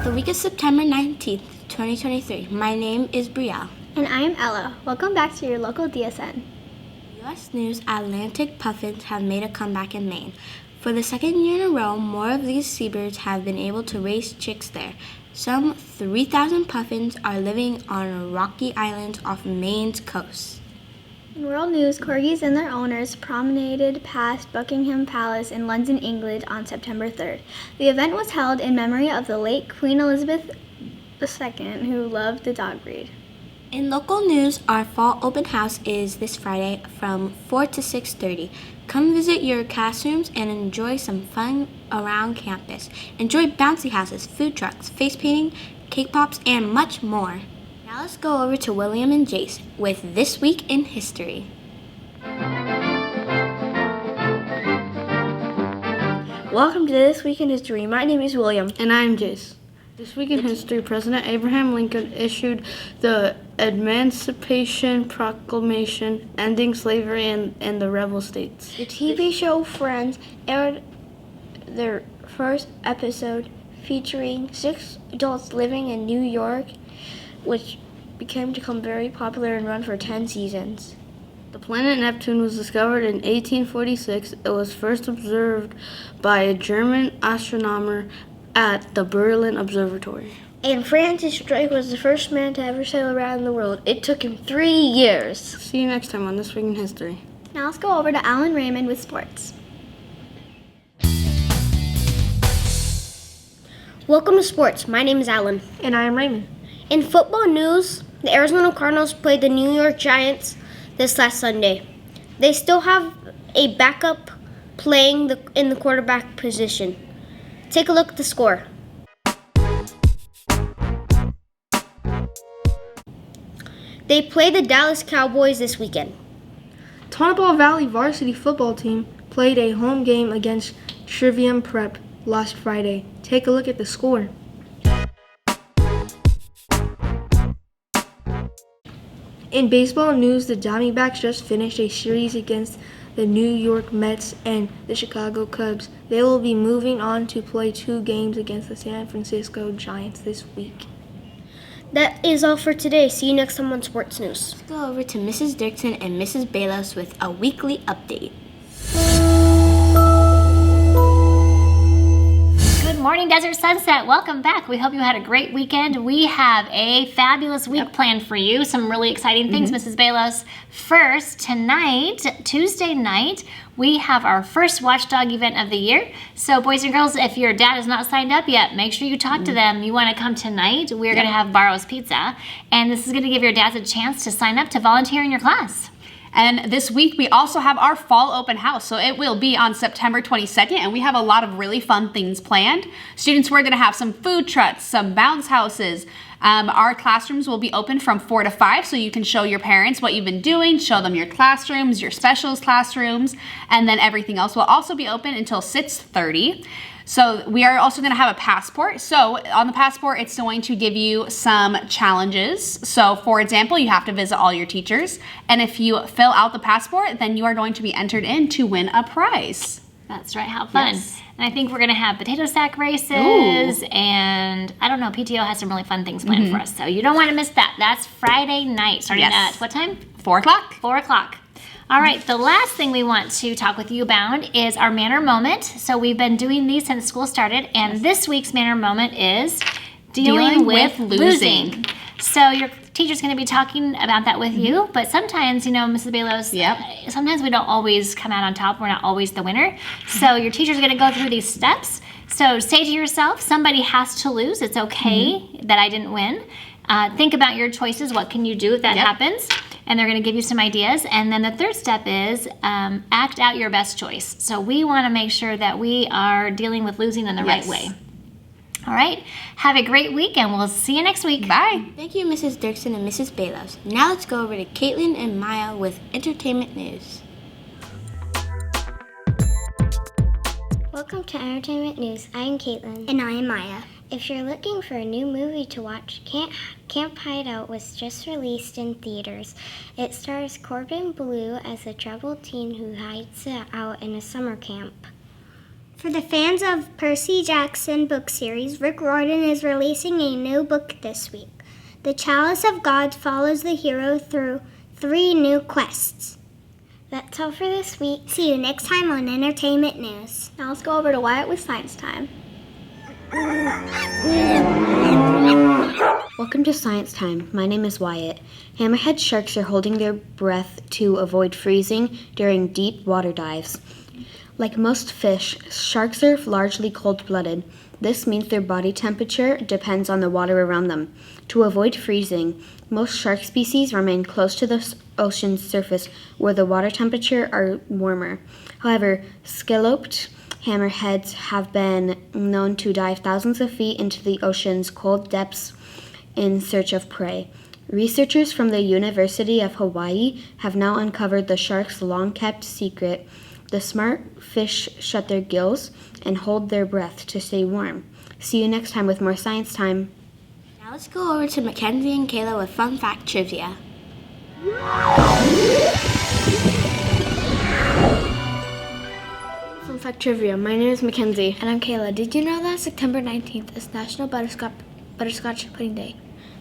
the week of September 19th, 2023. My name is Brielle. And I am Ella. Welcome back to your local DSN. U.S. News Atlantic puffins have made a comeback in Maine. For the second year in a row, more of these seabirds have been able to raise chicks there. Some 3,000 puffins are living on rocky islands off Maine's coast. In world news, corgis and their owners promenaded past Buckingham Palace in London, England on September 3rd. The event was held in memory of the late Queen Elizabeth II, who loved the dog breed. In local news, our fall open house is this Friday from 4 to 6:30. Come visit your classrooms and enjoy some fun around campus. Enjoy bouncy houses, food trucks, face painting, cake pops, and much more. Now let's go over to William and Jace with This Week in History. Welcome to This Week in History. My name is William. And I'm Jace. This week in history, President Abraham Lincoln issued the Emancipation Proclamation, ending slavery in the rebel states. The TV show Friends aired their first episode featuring 6 adults living in New York, which became to become very popular and run for 10 seasons. The planet Neptune was discovered in 1846. It was first observed by a German astronomer at the Berlin Observatory. And Francis Drake was the first man to ever sail around the world. It took him 3 years. See you next time on This Week in History. Now let's go over to Alan Raymond with sports. Welcome to sports. My name is Alan. And I am Raymond. In football news, the Arizona Cardinals played the New York Giants this last Sunday. They still have a backup playing in the quarterback position. Take a look at the score. They play the Dallas Cowboys this weekend. Tonopah Valley varsity football team played a home game against Trivium Prep last Friday. Take a look at the score. In baseball news, the Diamondbacks just finished a series against the New York Mets and the Chicago Cubs. They will be moving on to play 2 games against the San Francisco Giants this week. That is all for today. See you next time on Sports News. Let's go over to Mrs. Dirksen and Mrs. Balos with a weekly update. Good morning, Desert Sunset. Welcome back. We hope you had a great weekend. We have a fabulous week planned for you. Some really exciting things, Mrs. Balos. First, tonight, Tuesday night, we have our first Watchdog event of the year. So, boys and girls, if your dad is not signed up yet, make sure you talk to them. You want to come tonight. We're going to have Barrow's Pizza. And this is going to give your dads a chance to sign up to volunteer in your class. And this week we also have our fall open house. So it will be on September 22nd, and we have a lot of really fun things planned. Students, we're going to have some food trucks, some bounce houses. Our classrooms will be open from 4 to 5, so you can show your parents what you've been doing, show them your classrooms, your specials classrooms, and then everything else will also be open until 6:30. So we are also going to have a passport. So on the passport, it's going to give you some challenges. So for example, you have to visit all your teachers. And if you fill out the passport, then you are going to be entered in to win a prize. That's right. How fun. Yes. And I think we're going to have potato sack races. And I don't know, PTO has some really fun things planned for us. So you don't want to miss that. That's Friday night starting at what time? 4 o'clock. 4 o'clock. All right, the last thing we want to talk with you about is our Manor Moment. So we've been doing these since school started, and this week's Manor Moment is dealing with losing. So your teacher's going to be talking about that with you, but sometimes, you know, Mrs. Balos, sometimes we don't always come out on top. We're not always the winner. So your teacher's going to go through these steps. So say to yourself, somebody has to lose. It's okay that I didn't win. Think about your choices. What can you do if that happens? And they're going to give you some ideas. And then the third step is act out your best choice. So we want to make sure that we are dealing with losing in the right way. All right. Have a great week, and we'll see you next week. Bye. Thank you, Mrs. Dirksen and Mrs. Balos. Now let's go over to Caitlin and Maya with entertainment news. Welcome to Entertainment News. I am Caitlin. And I am Maya. If you're looking for a new movie to watch, Camp Hideout was just released in theaters. It stars Corbin Bleu as a troubled teen who hides out in a summer camp. For the fans of Percy Jackson book series, Rick Riordan is releasing a new book this week. The Chalice of God follows the hero through 3 new quests. That's all for this week. See you next time on Entertainment News. Now let's go over to Wyatt with Science Time. Welcome to Science Time. My name is Wyatt. Hammerhead sharks are holding their breath to avoid freezing during deep water dives. Like most fish, sharks are largely cold-blooded. This means their body temperature depends on the water around them. To avoid freezing, most shark species remain close to the ocean's surface where the water temperature are warmer. However, scalloped hammerheads have been known to dive thousands of feet into the ocean's cold depths in search of prey. Researchers from the University of Hawaii have now uncovered the shark's long-kept secret. The smart fish shut their gills and hold their breath to stay warm. See you next time with more Science Time. Now let's go over to Mackenzie and Kayla with Fun Fact Trivia. Fun fact trivia. My name is Mackenzie. And I'm Kayla. Did you know that September 19th is National Butterscotch Pudding Day?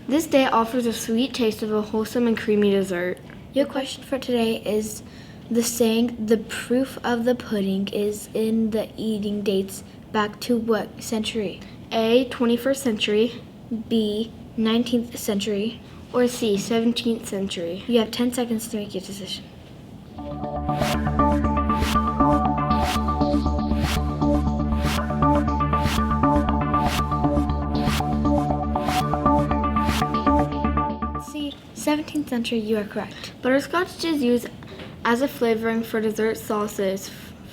This day offers a sweet taste of a wholesome and creamy dessert. Your question for today is the saying, the proof of the pudding is in the eating dates back to what century? A, 21st century, B, 19th century, or C, 17th century. You have 10 seconds to make your decision. C, 17th century, you are correct. Butterscotch is used as a flavoring for dessert sauces,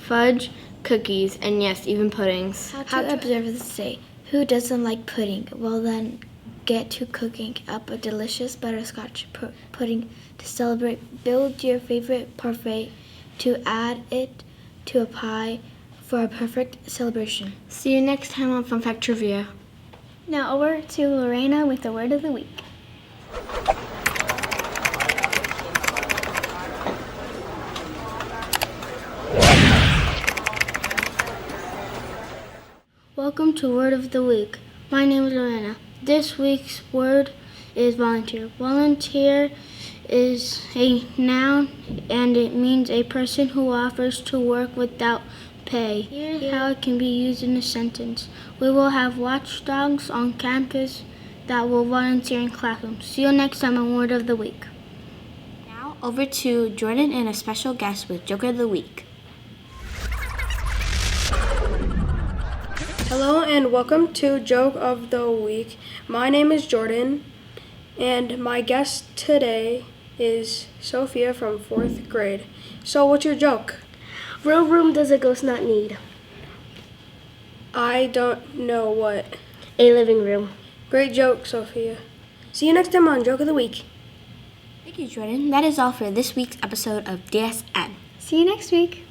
fudge, cookies, and yes, even puddings. How to observe this day. Who doesn't like pudding? Well then, get to cooking up a delicious butterscotch pudding to celebrate. Build your favorite parfait to add it to a pie for a perfect celebration. See you next time on Fun Fact Trivia. Now over to Lorena with the word of the week. Welcome to Word of the Week. My name is Lorena. This week's word is volunteer. Volunteer is a noun and it means a person who offers to work without pay. Here's how it can be used in a sentence. We will have watchdogs on campus that will volunteer in classrooms. See you next time on Word of the Week. Now over to Jordan and a special guest with Joke of the Week. Hello and welcome to Joke of the Week. My name is Jordan and my guest today is Sophia from 4th grade. So what's your joke? Real room does a ghost not need? I don't know what. A living room. Great joke, Sophia. See you next time on Joke of the Week. Thank you, Jordan. That is all for this week's episode of DSN. See you next week.